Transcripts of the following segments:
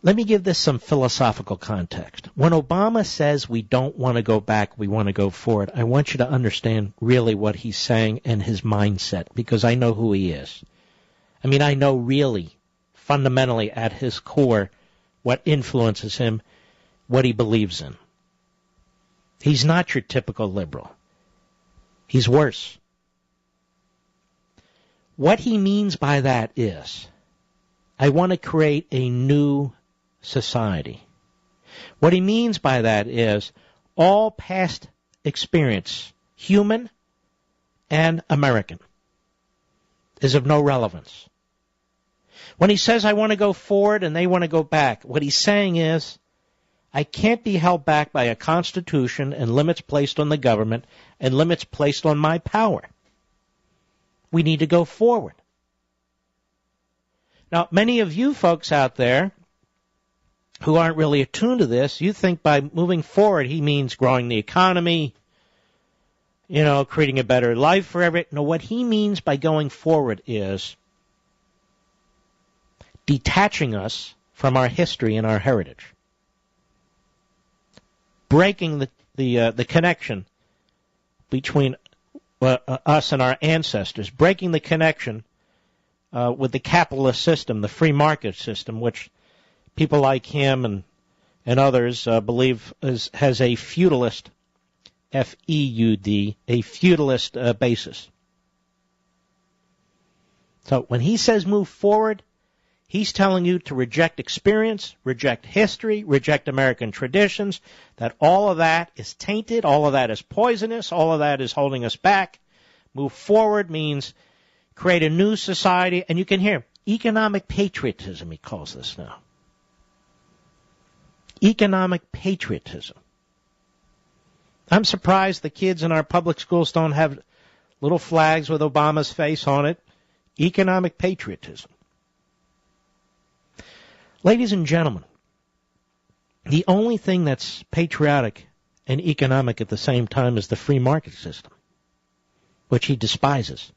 Let me give this some philosophical context. When Obama says we don't want to go back, we want to go forward, I want you to understand really what he's saying and his mindset, because I know who he is. I mean, I know really, fundamentally at his core, what influences him, what he believes in. He's not your typical liberal. He's worse. What he means by that is, I want to create a new society. What he means by that is all past experience, human and American, is of no relevance. When he says I want to go forward and they want to go back, what he's saying is I can't be held back by a constitution and limits placed on the government and limits placed on my power. We need to go forward. Now, many of you folks out there who aren't really attuned to this, you think by moving forward he means growing the economy, creating a better life for everyone. No, what he means by going forward is detaching us from our history and our heritage. Breaking the connection between us and our ancestors. Breaking the connection with the capitalist system, the free market system, which people like him and others believe has a feudalist, F-E-U-D, a feudalist basis. So when he says move forward, he's telling you to reject experience, reject history, reject American traditions, that all of that is tainted, all of that is poisonous, all of that is holding us back. Move forward means create a new society, and you can hear economic patriotism, he calls this now. Economic patriotism. I'm surprised the kids in our public schools don't have little flags with Obama's face on it. Economic patriotism. Ladies and gentlemen, the only thing that's patriotic and economic at the same time is the free market system, which he despises.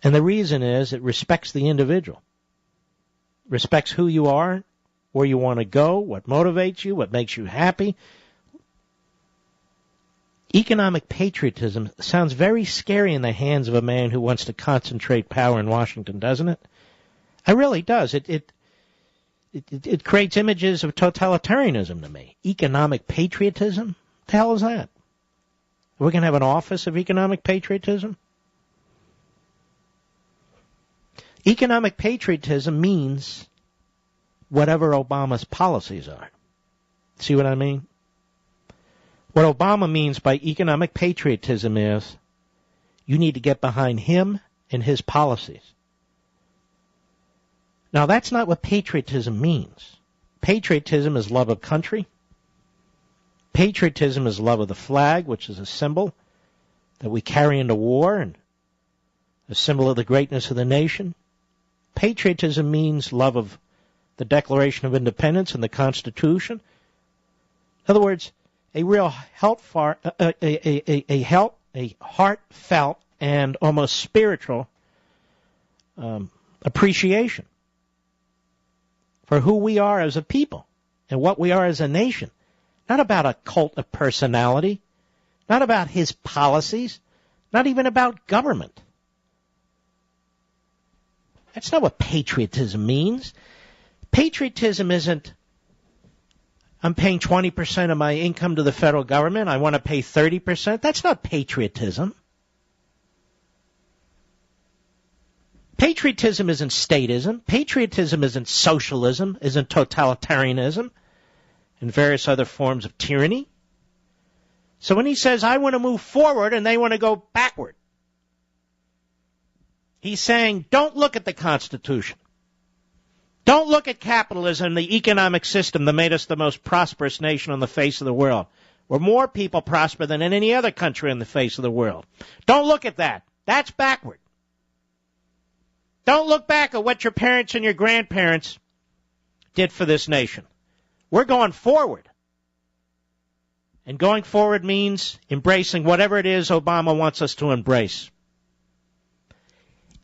And the reason is it respects the individual, respects who you are, where you want to go, what motivates you, what makes you happy. Economic patriotism sounds very scary in the hands of a man who wants to concentrate power in Washington, doesn't it? It really does. It creates images of totalitarianism to me. Economic patriotism? What the hell is that? We're going to have an office of economic patriotism? Economic patriotism means whatever Obama's policies are. See what I mean? What Obama means by economic patriotism is you need to get behind him and his policies. Now, that's not what patriotism means. Patriotism is love of country. Patriotism is love of the flag, which is a symbol that we carry into war and a symbol of the greatness of the nation. Patriotism means love of the Declaration of Independence and the Constitution. In other words, a real heartfelt and almost spiritual appreciation for who we are as a people and what we are as a nation. Not about a cult of personality, not about his policies, not even about government. That's not what patriotism means. Patriotism isn't, I'm paying 20% of my income to the federal government, I want to pay 30%. That's not patriotism. Patriotism isn't statism. Patriotism isn't socialism, isn't totalitarianism, and various other forms of tyranny. So when he says, I want to move forward and they want to go backward, he's saying, don't look at the Constitution. Don't look at capitalism, the economic system that made us the most prosperous nation on the face of the world, where more people prosper than in any other country on the face of the world. Don't look at that. That's backward. Don't look back at what your parents and your grandparents did for this nation. We're going forward. And going forward means embracing whatever it is Obama wants us to embrace.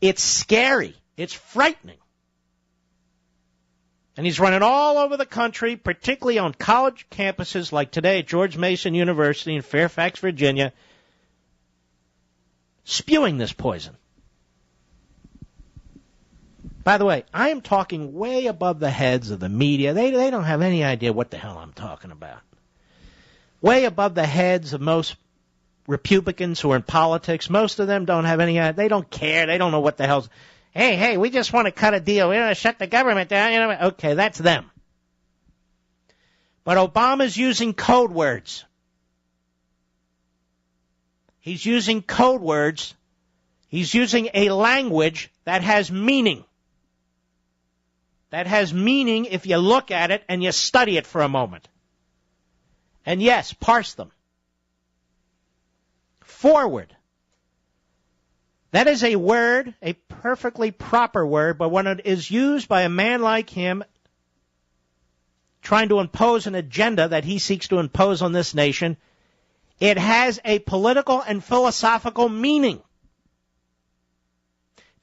It's scary. It's frightening. And he's running all over the country, particularly on college campuses like today at George Mason University in Fairfax, Virginia, spewing this poison. By the way, I am talking way above the heads of the media. They don't have any idea what the hell I'm talking about. Way above the heads of most Republicans who are in politics. Most of them don't have any idea. They don't care. They don't know what the hell's... Hey, we just want to cut a deal. We want to shut the government down. You know, okay, that's them. But Obama's using code words. He's using code words. He's using a language that has meaning. That has meaning if you look at it and you study it for a moment. And yes, parse them. Forward. That is a word, a perfectly proper word, but when it is used by a man like him trying to impose an agenda that he seeks to impose on this nation, it has a political and philosophical meaning.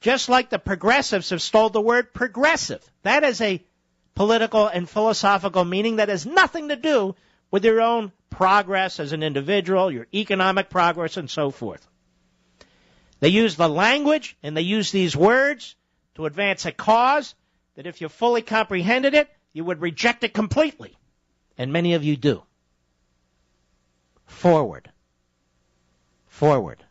Just like the progressives have stole the word progressive. That is a political and philosophical meaning that has nothing to do with your own progress as an individual, your economic progress, and so forth. They use the language and they use these words to advance a cause that if you fully comprehended it, you would reject it completely. And many of you do. Forward. Forward.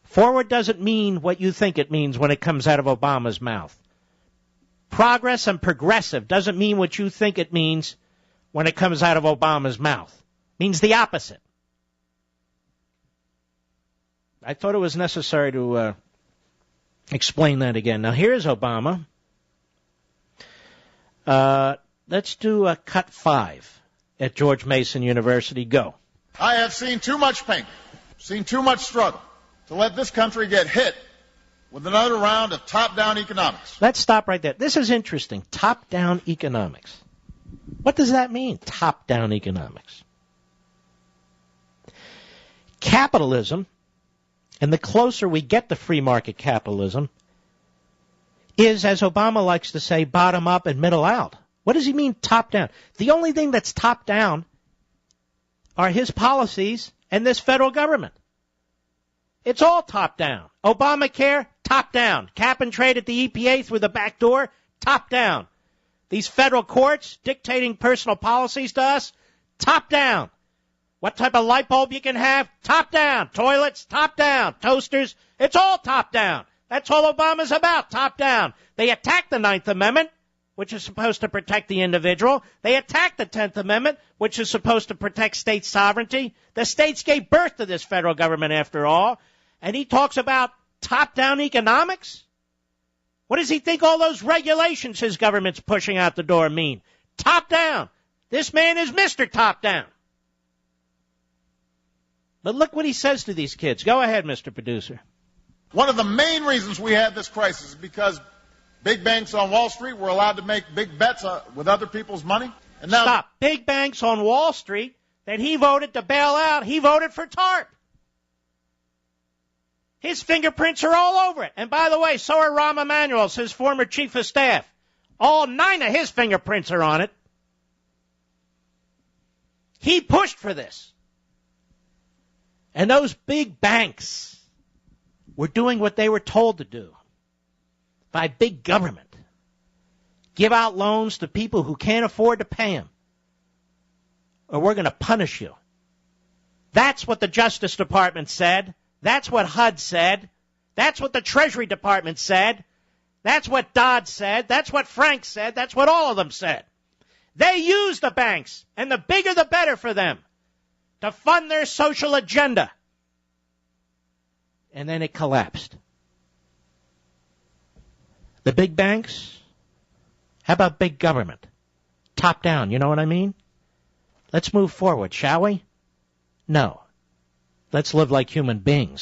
Forward doesn't mean what you think it means when it comes out of Obama's mouth. Progress and progressive doesn't mean what you think it means when it comes out of Obama's mouth. It means the opposite. I thought it was necessary to explain that again. Now, here's Obama. Let's do cut 5 at George Mason University. Go. I have seen too much pain, seen too much struggle to let this country get hit with another round of top-down economics. Let's stop right there. This is interesting. Top-down economics. What does that mean, top-down economics? Capitalism, and the closer we get to free market capitalism, is, as Obama likes to say, bottom up and middle out. What does he mean top down? The only thing that's top down are his policies and this federal government. It's all top down. Obamacare, top down. Cap and trade at the EPA through the back door, top down. These federal courts dictating personal policies to us, top down. What type of light bulb you can have? Top down. Toilets? Top down. Toasters? It's all top down. That's all Obama's about, top down. They attack the 9th Amendment, which is supposed to protect the individual. They attack the 10th Amendment, which is supposed to protect state sovereignty. The states gave birth to this federal government, after all. And he talks about top-down economics? What does he think all those regulations his government's pushing out the door mean? Top down. This man is Mr. Top Down. But look what he says to these kids. Go ahead, Mr. Producer. One of the main reasons we have this crisis is because big banks on Wall Street were allowed to make big bets with other people's money. And now Stop. Big banks on Wall Street that he voted to bail out, he voted for TARP. His fingerprints are all over it. And by the way, so are Rahm Emanuel's, his former chief of staff. All 9 of his fingerprints are on it. He pushed for this. And those big banks were doing what they were told to do by big government. Give out loans to people who can't afford to pay them, or we're going to punish you. That's what the Justice Department said. That's what HUD said. That's what the Treasury Department said. That's what Dodd said. That's what Frank said. That's what all of them said. They use the banks, and the bigger the better for them, to fund their social agenda. And then it collapsed. The big banks? How about big government? Top down, you know what I mean? Let's move forward, shall we? No. Let's live like human beings.